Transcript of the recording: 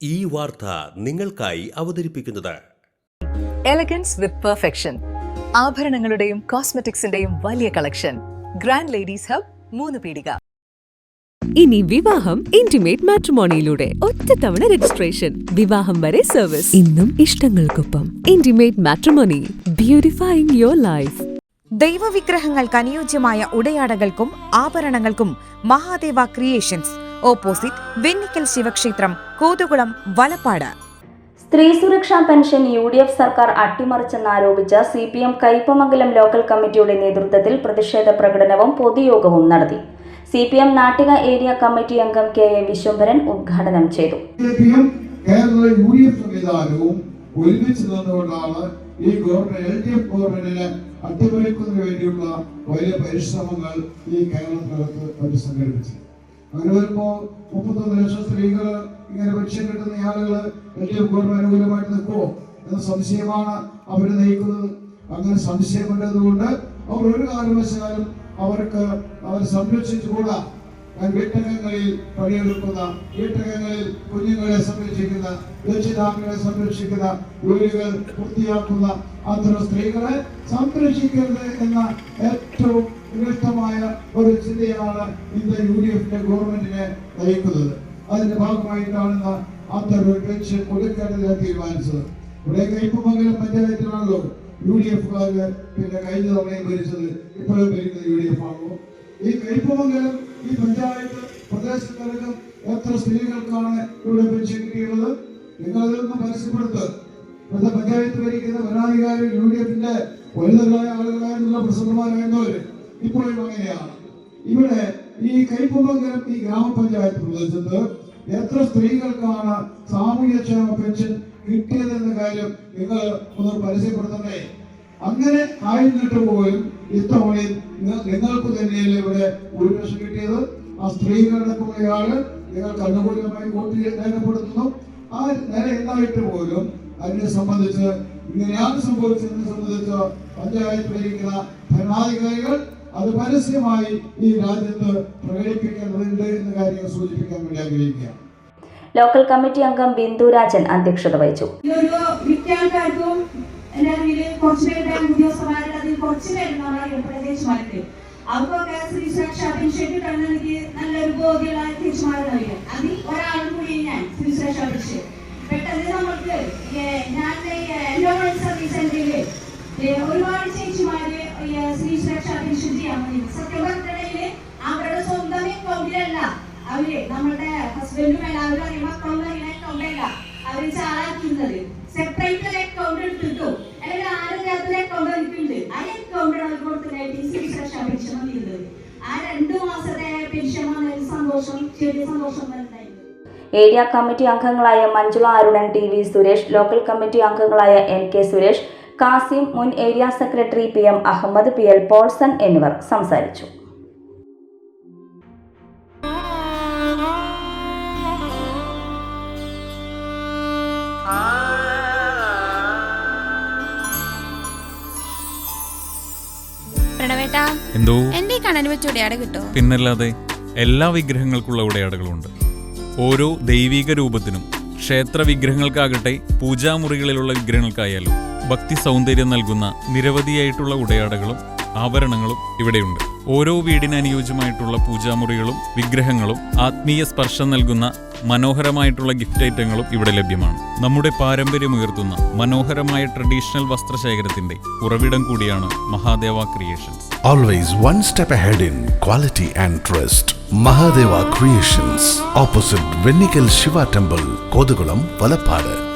ഈ വാർത്ത നിങ്ങൾക്കായി അവതരിപ്പിക്കുന്നത് എലഗൻസ് വിത്ത് പെർഫെക്ഷൻ. ആഭരണങ്ങളുടെയും കോസ്മെറ്റിക്സിന്റെയും വലിയ കളക്ഷൻ. ഗ്രാൻഡ് ലേഡീസ് ഹബ്, 3 പീടിക. ഇനി വിവാഹം ഇന്റിമേറ്റ് മാട്രിമോണിയിലൂടെ ഒറ്റത്തവണ രജിസ്ട്രേഷൻ, വിവാഹം വരെ സർവീസ്. ഇന്നും ഇഷ്ടങ്ങൾക്കൊപ്പം ഇന്റിമേറ്റ് മാട്രിമോണി, ബ്യൂട്ടിഫൈയിങ് യുവർ ലൈഫ്. ദൈവവിഗ്രഹങ്ങൾക്ക് അനുയോജ്യമായ ഉടയാടകൾക്കും ആഭരണങ്ങൾക്കും മഹാദേവ ക്രിയേഷൻസ്, ഓപ്പോസിറ്റ് വെന്നിക്കൽ ശിവക്ഷേത്രം, കോതുകുളം, വലപ്പാട്. സ്ത്രീ സുരക്ഷാ പെൻഷൻ UDF സർക്കാർ അട്ടിമറിച്ചെന്നാരോപിച്ച് CPM കയ്പമംഗലം ലോക്കൽ കമ്മിറ്റിയുടെ നേതൃത്വത്തിൽ പ്രതിഷേധ പ്രകടനവും പൊതുയോഗവും നടത്തി. CPM നാട്ടിക ഏരിയ കമ്മിറ്റി അംഗം KA വിശ്വംഭരൻ ഉദ്ഘാടനം ചെയ്തു. ഈ LDF ഗവൺമെന്റിനെ അട്ടിമറിക്കുന്നതിന് വേണ്ടിയുള്ള വലിയ പരിശ്രമങ്ങൾ ഈ കേരളത്തിനകത്ത് അവർ സംഘടിപ്പിച്ചു. അങ്ങനെ വരുമ്പോൾ 31 ലക്ഷം സ്ത്രീകൾ ഇങ്ങനെ പെൻഷൻ കിട്ടുന്ന ആളുകൾ LDF ഗവൺമെന്റ് അനുകൂലമായിട്ട് നിൽക്കുമോ എന്ന സംശയമാണ് അവർ നയിക്കുന്നത്. അങ്ങനെ സംശയമുള്ളതുകൊണ്ട് അവർ ഒരു കാരണവശാലും അവരെ സംരക്ഷിച്ചുകൂടാ. വീട്ടകങ്ങളിൽ പണിയെടുക്കുന്ന, വീട്ടകങ്ങളിൽ കുഞ്ഞുങ്ങളെ സംരക്ഷിക്കുന്ന, രക്ഷിതാക്കളെ സംരക്ഷിക്കുന്ന, ജോലികൾ പൂർത്തിയാക്കുന്ന അത്തരം സ്ത്രീകളെ സംരക്ഷിക്കരുത് എന്ന ഏറ്റവും വിശിഷ്ടമായ ഒരു ചിന്തയാണ് ഇന്ന് UDF ഗവൺമെന്റിനെ നയിക്കുന്നത്. അതിന്റെ ഭാഗമായിട്ടാണ് അത്തരം പെൻഷൻ കൊടുക്കേണ്ടതിനെ തീരുമാനിച്ചത്. ഇവിടെ കയ്പമംഗലം പഞ്ചായത്തിലാണല്ലോ UDF കഴിഞ്ഞ തവണയും ഭരിച്ചത്, ഇപ്പോഴും ഭരിക്കുന്നത് UDF ആണല്ലോ. ഈ കയ്പമംഗലം ഈ പഞ്ചായത്ത് പ്രദേശത്തിനകം എത്ര സ്ത്രീകൾക്കാണ് ഇവിടെ പെൻഷൻ കിട്ടിയുള്ളത്? നിങ്ങൾ അതിലൊന്നും പരസ്യപ്പെടുത്ത്. ഇവിടുത്തെ പഞ്ചായത്ത് ഭരിക്കുന്ന ഭരണാധികാരി UDF വലുതുകളായ ആളുകളായിരുന്നുള്ള പ്രസിഡന്റുമാരായിരുന്നവര് ഇപ്പോഴും അങ്ങനെയാണ്. ഇവിടെ ഈ കയ്പമംഗലം ഈ ഗ്രാമപഞ്ചായത്ത് പ്രദേശത്ത് എത്ര സ്ത്രീകൾക്കാണ് സാമൂഹ്യക്ഷേമ പെൻഷൻ കിട്ടിയതെന്ന കാര്യം നിങ്ങൾ ഒന്ന് പരസ്യപ്പെടുത്തണ്ടേ? അങ്ങനെ ആയിരുന്നിട്ട് പോലും ഇത്തവണയും നിങ്ങൾക്ക് തന്നെയല്ലേ ഇവിടെ ഭൂരിപക്ഷം കിട്ടിയത്. ആ സ്ത്രീകളടക്കമുള്ളയാള് നിങ്ങൾക്ക് അനുകൂലമായി വോട്ട് രേഖപ്പെടുത്തുന്നു. ആ നില എന്തായിട്ട് പോലും അതിനെ സംബന്ധിച്ച് ഇങ്ങനെയാണ് സംഭവിച്ചതിനെ സംബന്ധിച്ച് പഞ്ചായത്ത് ഭരിക്കുന്ന ഭരണാധികാരികൾ അത് പരസ്യമായി ഈ രാജ്യത്ത് പ്രകടിപ്പിക്കേണ്ടതുണ്ട് എന്ന കാര്യം സൂചിപ്പിക്കാൻ വേണ്ടി ആഗ്രഹിക്കുകയാണ്. ലോക്കൽ കമ്മിറ്റി അംഗം ബിന്ദു രാജൻ അധ്യക്ഷത വഹിച്ചു. അവർക്കൊക്കെ സ്ത്രീ സുരക്ഷാ പെൻഷൻ കിട്ടണമെന്ന് എനിക്ക് നല്ലൊരു ബോധ്യമുള്ള തീരുമാനമായിരുന്നു. അതിൽ ഒരാളും കൂടി ഞാൻ സ്ത്രീ സുരക്ഷാ പെൻഷൻ പെട്ടെന്ന് നമുക്ക് ഞാൻ സർവീസ് സെന്ററില് ഒരുപാട് ചേച്ചിമാര് സ്ത്രീ സുരക്ഷാ പെൻഷൻ ചെയ്യാൻ വേണ്ടി സത്യം പറഞ്ഞിട്ടുണ്ടെങ്കിൽ അവരുടെ സ്വന്തം അക്കൗണ്ടിലല്ല, അവര് നമ്മളുടെ ഹസ്ബൻഡും എല്ലാവരും അറിയാം മക്കളും അറിയുന്ന അക്കൗണ്ടല്ല അവര് ചാറാക്കുന്നത്. സെപ്പറേറ്റ് അക്കൗണ്ട് എടുത്തിട്ടു അല്ലെങ്കിൽ ആരും അക്കൗണ്ട് എനിക്കുണ്ട്. ആ അക്കൗണ്ടിൽ അവർ കൊടുത്തതായിട്ട് സ്ത്രീ സുരക്ഷാ പെൻഷൻ വന്നിരുന്നത്. ആ 2 മാസത്തെ പെൻഷൻ വന്നതിൽ സന്തോഷം, ചെറിയ സന്തോഷം വരുന്നുണ്ടായിരുന്നു. ഏരിയ കമ്മിറ്റി അംഗങ്ങളായ Manjula Arunan, TV Suresh, local committee അംഗങ്ങളായ NK സുരേഷ്, കാസിം, മുൻ area secretary PM Ahammed, PL Polson എന്നിവർ സംസാരിച്ചു. എന്തോ എന്റെ കണ്ണന് വെച്ച ഉടയാട കിട്ടോ? പിന്നല്ലാതെ എല്ലാ വിഗ്രഹങ്ങൾക്കുള്ള ഉടയാടകളുണ്ട്. ഓരോ ദൈവിക രൂപത്തിനും, ക്ഷേത്ര വിഗ്രഹങ്ങൾക്കാകട്ടെ പൂജാമുറികളിലുള്ള വിഗ്രഹങ്ങൾക്കായാലും ഭക്തി സൗന്ദര്യം നൽകുന്ന നിരവധിയായിട്ടുള്ള ഉടയാടകളും ആഭരണങ്ങളും ഇവിടെയുണ്ട്. ഓരോ വീടിന് അനുയോജ്യമായിട്ടുള്ള പൂജാമുറികളും വിഗ്രഹങ്ങളും ആത്മീയ സ്പർശം നൽകുന്ന മനോഹരമായിട്ടുള്ള ഗിഫ്റ്റ് ഐറ്റങ്ങളും ഇവിടെ ലഭ്യമാണ്. നമ്മുടെ പാരമ്പര്യമുയർത്തുന്ന മനോഹരമായ ട്രഡീഷണൽ വസ്ത്രശേഖരത്തിന്റെ ഉറവിടം കൂടിയാണ് Mahadeva creations. Always one step ahead in quality and trust. Mahadeva Creations, opposite Vennikal Shiva Temple, Kodugulam, Valapadu.